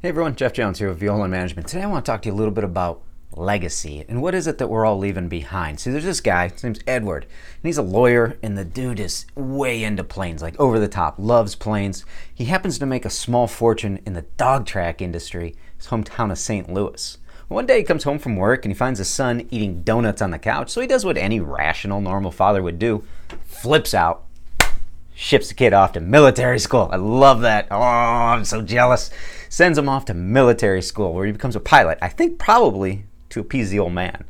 Hey everyone, Jeff Jones here with Violand Management. Today I want to talk to you a little bit about legacy and what is it that we're all leaving behind. See, there's this guy, his name's Edward, and he's a lawyer, and the dude is way into planes, like over the top, loves planes. He happens to make a small fortune in the dog track industry, his hometown of St. Louis. One day he comes home from work and he finds his son eating donuts on the couch, so he does what any rational, normal father would do, flips out, ships the kid off to military school. I love that. Oh, I'm so jealous. Sends him off to military school where he becomes a pilot. I think probably to appease the old man.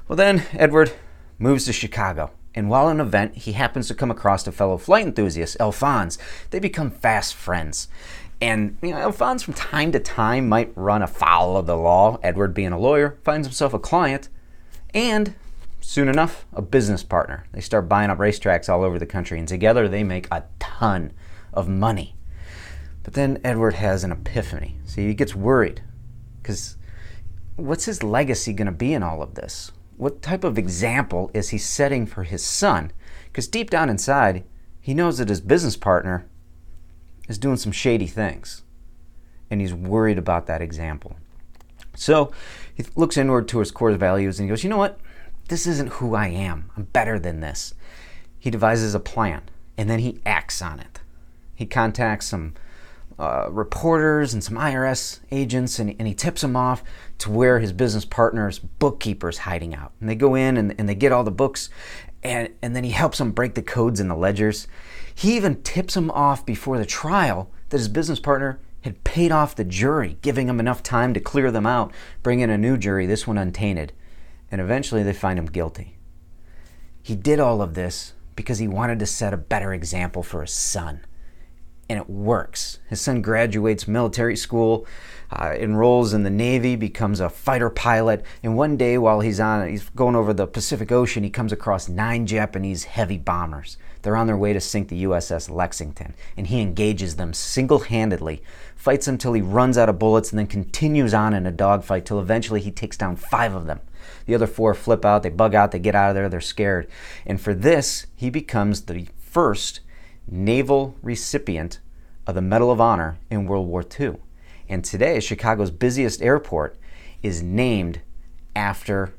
Well, then Edward moves to Chicago. And while at an event, he happens to come across a fellow flight enthusiast, Alphonse. They become fast friends. And Alphonse from time to time might run afoul of the law. Edward, being a lawyer, finds himself a client. And soon enough, a business partner. They start buying up racetracks all over the country, and together they make a ton of money. But then Edward has an epiphany. See, he gets worried, because what's his legacy going to be in all of this? What type of example is he setting for his son? Because deep down inside, he knows that his business partner is doing some shady things, and he's worried about that example. So he looks inward to his core values, and he goes, you know what? This isn't who I am. I'm better than this. He devises a plan, and then he acts on it. He contacts some reporters and some IRS agents, and he tips them off to where his business partner's bookkeeper's hiding out. And they go in and they get all the books, and then he helps them break the codes in the ledgers. He even tips them off before the trial that his business partner had paid off the jury, giving him enough time to clear them out, bring in a new jury, this one untainted. And eventually they find him guilty. He did all of this because he wanted to set a better example for his son. And it works. His son graduates military school, enrolls in the Navy, becomes a fighter pilot, and one day while he's going over the Pacific Ocean, he comes across 9 Japanese heavy bombers. They're on their way to sink the USS Lexington, and he engages them single-handedly, fights them till he runs out of bullets, and then continues on in a dogfight till eventually he takes down 5 of them. The other 4 flip out, they bug out, they get out of there, they're scared. And for this, he becomes the first naval recipient of the Medal of Honor in World War II. And today, Chicago's busiest airport is named after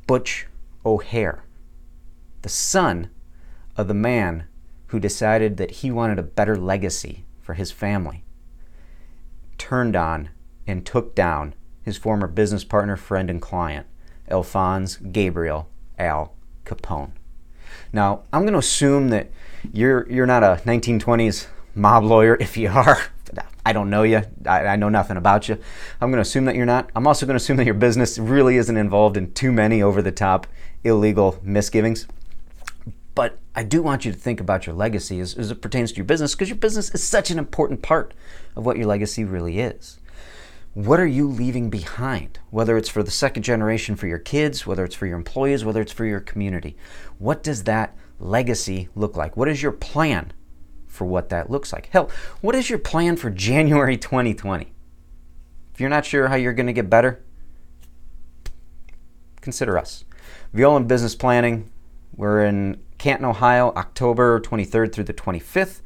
Butch O'Hare, the son of the man who decided that he wanted a better legacy for his family, turned on and took down his former business partner, friend, and client, Alphonse Gabriel Al Capone. Now, I'm going to assume that you're not a 1920s mob lawyer. If you are, I don't know you. I know nothing about you. I'm going to assume that you're not. I'm also going to assume that your business really isn't involved in too many over-the-top illegal misgivings. But I do want you to think about your legacy as it pertains to your business, because your business is such an important part of what your legacy really is. What are you leaving behind? Whether it's for the second generation for your kids, whether it's for your employees, whether it's for your community. What does that legacy look like? What is your plan for what that looks like? Hell, what is your plan for January 2020? If you're not sure how you're going to get better, consider us. Violand Business Planning. We're in Canton, Ohio, October 23rd through the 25th.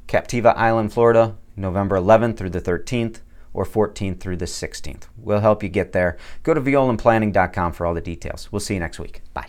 Captiva Island, Florida, November 11th through the 13th. Or 14th through the 16th. We'll help you get there. Go to violandplanning.com for all the details. We'll see you next week. Bye.